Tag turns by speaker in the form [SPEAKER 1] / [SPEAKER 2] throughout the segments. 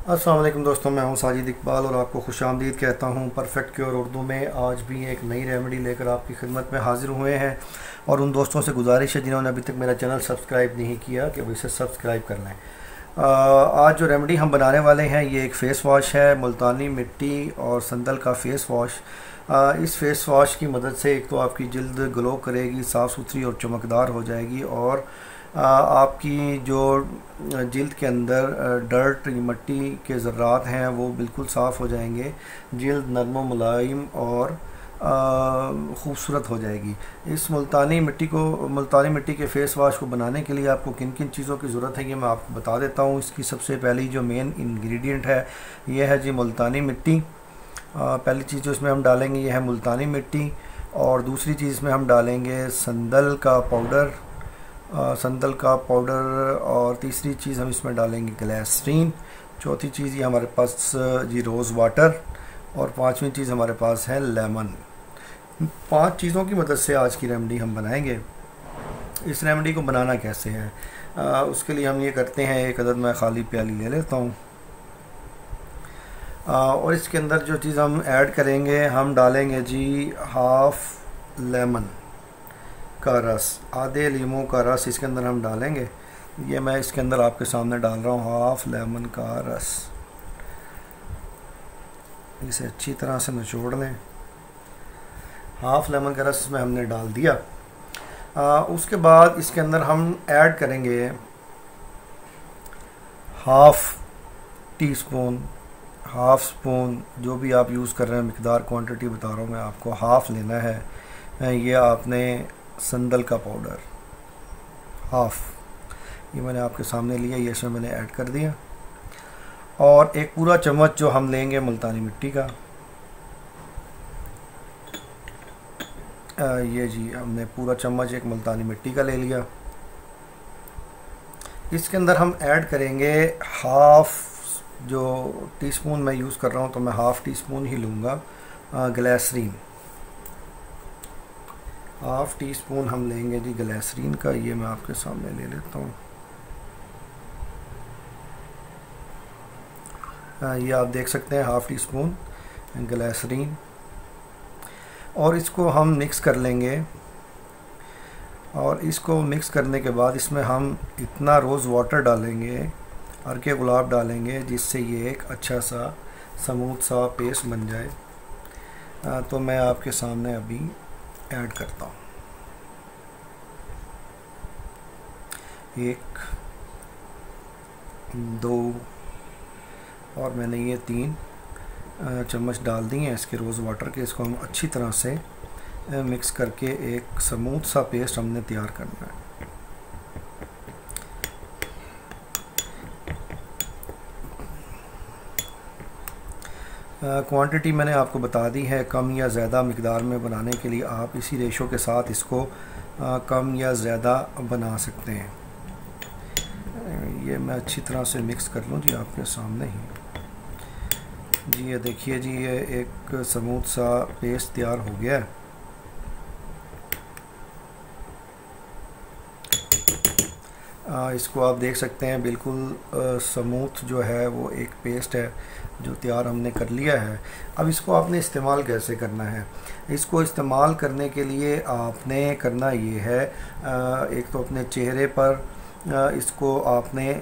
[SPEAKER 1] अस्सलाम वालेकुम दोस्तों, मैं हूं साजिद इकबाल और आपको खुशामदीद कहता हूं परफेक्ट क्योर उर्दू में। आज भी एक नई रेमेडी लेकर आपकी खिदमत में हाज़िर हुए हैं और उन दोस्तों से गुजारिश है जिन्होंने अभी तक मेरा चैनल सब्सक्राइब नहीं किया कि वो इसे सब्सक्राइब कर लें। आज जो रेमेडी हम बनाने वाले हैं ये एक फ़ेस वॉश है, मुल्तानी मिट्टी और संदल का फ़ेस वॉश। इस फेस वॉश की मदद से एक तो आपकी जल्द ग्लो करेगी, साफ़ सुथरी और चमकदार हो जाएगी और आपकी जो जल्द के अंदर डर्ट मिट्टी के ज़र्रात हैं वो बिल्कुल साफ़ हो जाएंगे। जल्द नरम मुलायम और ख़ूबसूरत हो जाएगी। इस मुल्तानी मिट्टी के फ़ेस वॉश को बनाने के लिए आपको किन किन चीज़ों की ज़रूरत है ये मैं आपको बता देता हूँ। इसकी सबसे पहली जो मेन इंग्रेडिएंट है ये है जी मुल्तानी मिट्टी। पहली चीज़ जो इसमें हम डालेंगे ये है मुल्तानी मिट्टी और दूसरी चीज़ इसमें हम डालेंगे संदल का पाउडर और तीसरी चीज़ हम इसमें डालेंगे ग्लिसरीन। चौथी चीज़ ये हमारे पास जी रोज़ वाटर और पांचवी चीज़ हमारे पास है लेमन। 5 चीज़ों की मदद से आज की रेमेडी हम बनाएंगे। इस रेमेडी को बनाना कैसे है उसके लिए हम ये करते हैं, एक अदद मैं खाली प्याली ले लेता हूँ और इसके अंदर जो चीज़ हम ऐड करेंगे हम डालेंगे जी हाफ़ लेमन का रस, आधे लीमू का रस इसके अंदर हम डालेंगे। ये मैं इसके अंदर आपके सामने डाल रहा हूँ हाफ़ लेमन का रस। इसे अच्छी तरह से निचोड़ लें। हाफ़ लेमन का रस इसमें हमने डाल दिया। उसके बाद इसके अंदर हम ऐड करेंगे हाफ़ स्पून जो भी आप यूज़ कर रहे हैं, मिकदार क्वांटिटी बता रहा हूँ मैं आपको, हाफ़ लेना है। ये आपने संदल का पाउडर हाफ़, ये मैंने आपके सामने लिया, ये इसमें मैंने ऐड कर दिया। और एक पूरा चम्मच जो हम लेंगे मुल्तानी मिट्टी का, ये जी हमने पूरा चम्मच एक मुल्तानी मिट्टी का ले लिया। इसके अंदर हम ऐड करेंगे हाफ़, जो टीस्पून मैं यूज़ कर रहा हूँ तो मैं हाफ़ टी स्पून ही लूँगा ग्लिसरीन। हाफ़ टी स्पून हम लेंगे जी ग्लिसरीन का, ये मैं आपके सामने ले लेता हूँ। ये आप देख सकते हैं हाफ़ टी स्पून ग्लिसरीन और इसको हम मिक्स कर लेंगे। और इसको मिक्स करने के बाद इसमें हम इतना रोज़ वाटर डालेंगे, अर्के गुलाब डालेंगे, जिससे ये एक अच्छा सा स्मूथ सा पेस्ट बन जाए। तो मैं आपके सामने अभी ऐड करता हूँ। 1 2 और मैंने ये 3 चम्मच डाल दिए हैं इसके रोज़ वाटर के। इसको हम अच्छी तरह से मिक्स करके एक स्मूथ सा पेस्ट हमने तैयार करना है। क्वांटिटी मैंने आपको बता दी है, कम या ज़्यादा मिकदार में बनाने के लिए आप इसी रेशो के साथ इसको कम या ज़्यादा बना सकते हैं। ये मैं अच्छी तरह से मिक्स कर लूँ जी आपके सामने ही। जी ये देखिए जी, ये एक स्मूथ सा पेस्ट तैयार हो गया है। इसको आप देख सकते हैं बिल्कुल स्मूथ जो है वो एक पेस्ट है जो तैयार हमने कर लिया है। अब इसको आपने इस्तेमाल कैसे करना है? इसको इस्तेमाल करने के लिए आपने करना ये है, एक तो अपने चेहरे पर इसको आपने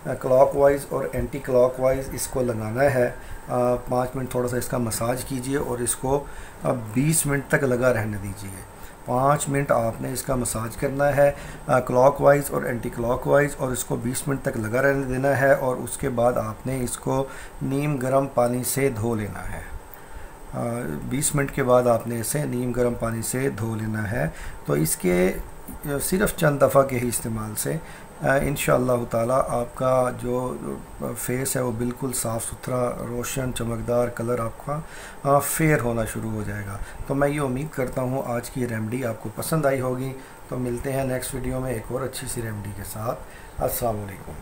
[SPEAKER 1] क्लॉकवाइज और एंटी क्लॉकवाइज इसको लगाना है। 5 मिनट थोड़ा सा इसका मसाज कीजिए और इसको 20 मिनट तक लगा रहने दीजिए। 5 मिनट आपने इसका मसाज करना है क्लॉकवाइज और एंटी क्लॉकवाइज और इसको 20 मिनट तक लगा रहने देना है। और उसके बाद आपने इसको नीम गर्म पानी से धो लेना है। 20 मिनट के बाद आपने इसे नीम गर्म पानी से धो लेना है। तो इसके सिर्फ़ चंद दफ़ा के ही इस्तेमाल से इंशाअल्लाह ताला आपका जो फेस है वो बिल्कुल साफ़ सुथरा, रोशन, चमकदार कलर आपका फेयर होना शुरू हो जाएगा। तो मैं ये उम्मीद करता हूँ आज की रेमेडी आपको पसंद आई होगी। तो मिलते हैं नेक्स्ट वीडियो में एक और अच्छी सी रेमेडी के साथ। अस्सलाम वालेकुम।